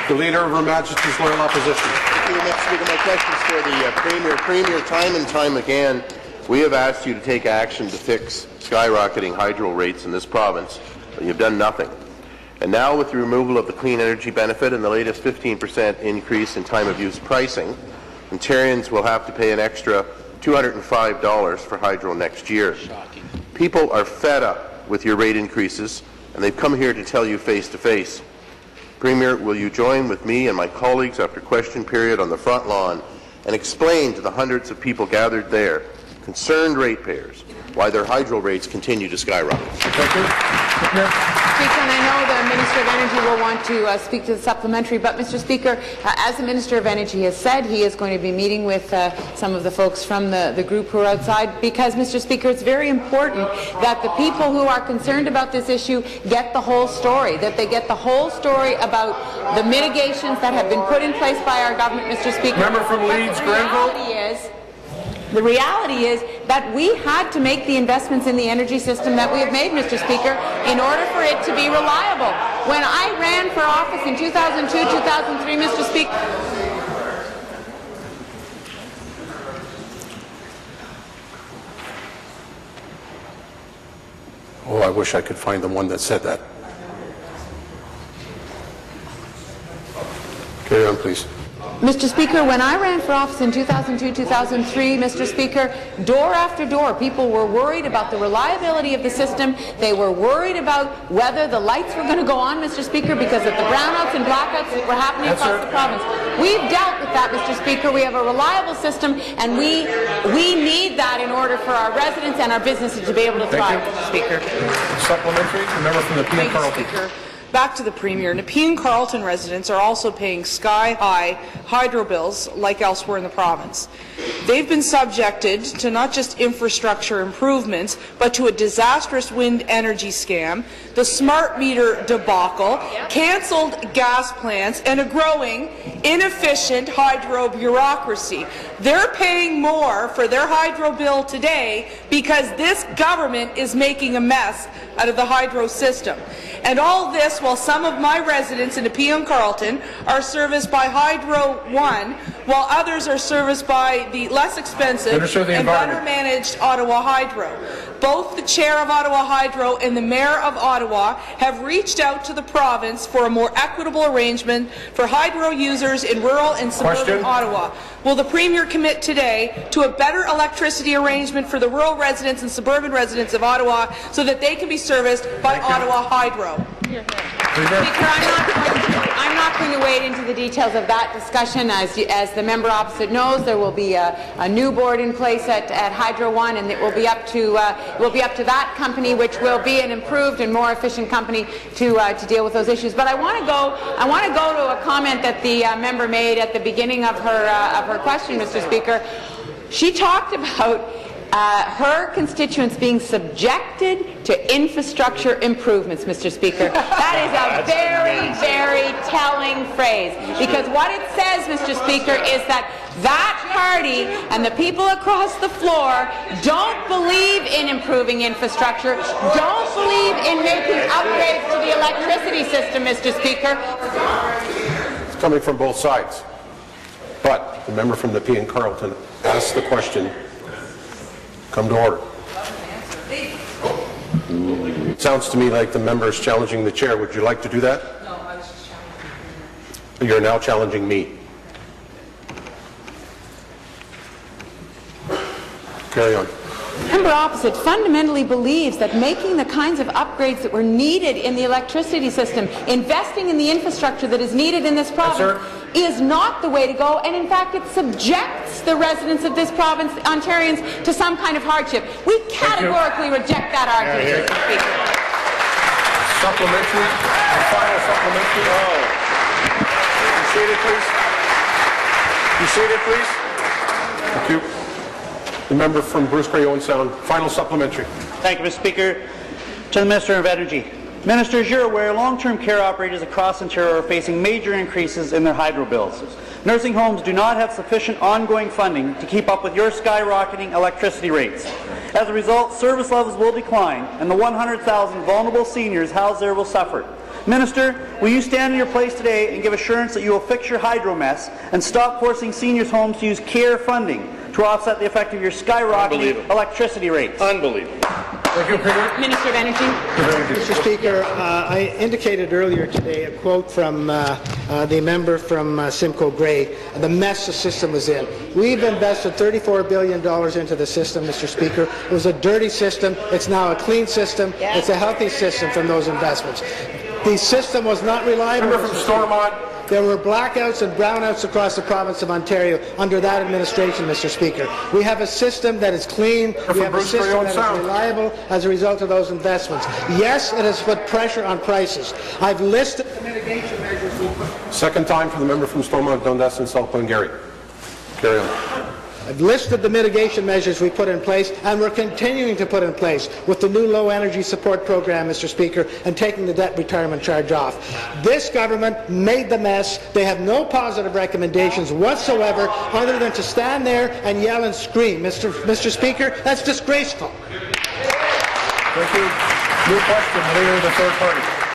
The Leader of Her Majesty's Loyal Opposition. Thank you, Mr. Speaker. My question is for the Premier. Premier, time and time again, we have asked you to take action to fix skyrocketing hydro rates in this province, but you've done nothing. And now, with the removal of the clean energy benefit and the latest 15% increase in time-of-use pricing, Ontarians will have to pay an extra $205 for hydro next year. Shocking. People are fed up with your rate increases, and they've come here to tell you face-to-face. Premier, will you join with me and my colleagues after question period on the front lawn and explain to the hundreds of people gathered there, concerned ratepayers, why their hydro rates continue to skyrocket? Thank you. Speaker, and I know the Minister of Energy will want to speak to the supplementary, but Mr. Speaker, as the Minister of Energy has said, he is going to be meeting with some of the folks from the group who are outside, because, Mr. Speaker, it's very important that the people who are concerned about this issue get the whole story, that they get the whole story about the mitigations that have been put in place by our government, Mr. Speaker. Member from Leeds, Grenville. The reality is that we had to make the investments in the energy system that we have made, Mr. Speaker, in order for it to be reliable. When I ran for office in 2002, 2003, Mr. Speaker, Oh, I wish I could find the one that said that. Carry on, please. Mr. Speaker, when I ran for office in 2002-2003, Mr. Speaker, door after door, people were worried about the reliability of the system. They were worried about whether the lights were going to go on, Mr. Speaker, because of the brownouts and blackouts that were happening across the province. We've dealt with that, Mr. Speaker. We have a reliable system, and we need that in order for our residents and our businesses to be able to thrive, Mr. Speaker. Supplementary, the member from Nepean Carleton. Back to the Premier. Nepean Carleton residents are also paying sky-high hydro bills like elsewhere in the province. They've been subjected to not just infrastructure improvements, but to a disastrous wind energy scam, the smart meter debacle, cancelled gas plants, and a growing, inefficient hydro bureaucracy. They're paying more for their hydro bill today because this government is making a mess out of the hydro system. And all this while some of my residents in Nepean Carleton are serviced by Hydro One, while others are serviced by the less expensive and better managed Ottawa Hydro. Both the Chair of Ottawa Hydro and the Mayor of Ottawa have reached out to the province for a more equitable arrangement for hydro users in rural and suburban Ottawa. Will the Premier commit today to a better electricity arrangement for the rural residents and suburban residents of Ottawa so that they can be serviced by Ottawa Hydro? Speaker, I'm not going to wade into the details of that discussion. As the member opposite knows, there will be a new board in place at Hydro One, and it will be up to that company, which will be an improved and more efficient company to deal with those issues. But I want to go to a comment that the member made at the beginning of her question, Mr. Speaker. She talked about her constituents being subjected to infrastructure improvements, Mr. Speaker. That is a very, very telling phrase, because what it says, Mr. Speaker, is that that party and the people across the floor don't believe in improving infrastructure, don't believe in making upgrades to the electricity system, Mr. Speaker. It's coming from both sides. But the member from Nepean Carleton asked the question. Come to order. It sounds to me like the member is challenging the chair. Would you like to do that? No, I was just challenging you. You're now challenging me. Carry on. The member opposite fundamentally believes that making the kinds of upgrades that were needed in the electricity system, investing in the infrastructure that is needed in this province, is not the way to go, and in fact it subjects the residents of this province, Ontarians, to some kind of hardship. We categorically reject that argument, Mr. Speaker. Supplementary, and final supplementary. You seated, please. You seated, please. Thank you. The member from Bruce Grey Owen Sound, final supplementary. Thank you, Mr. Speaker. To the Minister of Energy. Minister, as you're aware, long-term care operators across Ontario are facing major increases in their hydro bills. Nursing homes do not have sufficient ongoing funding to keep up with your skyrocketing electricity rates. As a result, service levels will decline, and the 100,000 vulnerable seniors housed there will suffer. Minister, will you stand in your place today and give assurance that you will fix your hydro mess and stop forcing seniors' homes to use CARE funding to offset the effect of your skyrocketing electricity rates? Unbelievable. Thank you, Premier. Minister of Energy. Mr. Speaker, I indicated earlier today a quote from the member from Simcoe Grey, the mess the system was in. We've invested $34 billion into the system, Mr. Speaker. It was a dirty system. It's now a clean system. It's a healthy system from those investments. The system was not reliable. Member from Stormont. There were blackouts and brownouts across the province of Ontario under that administration, Mr. Speaker. We have a system that is clean. We have a system that is reliable as a result of those investments. Yes, it has put pressure on prices. I've listed the mitigation measures we put. Second time for the member from Stormont, Dundas and South Glengarry. Carry on. I've listed the mitigation measures we put in place, and we're continuing to put in place with the new low energy support program, Mr. Speaker, and taking the debt retirement charge off. This government made the mess. They have no positive recommendations whatsoever other than to stand there and yell and scream. Mr. Speaker, that's disgraceful. Thank you. New question, leader of the third party.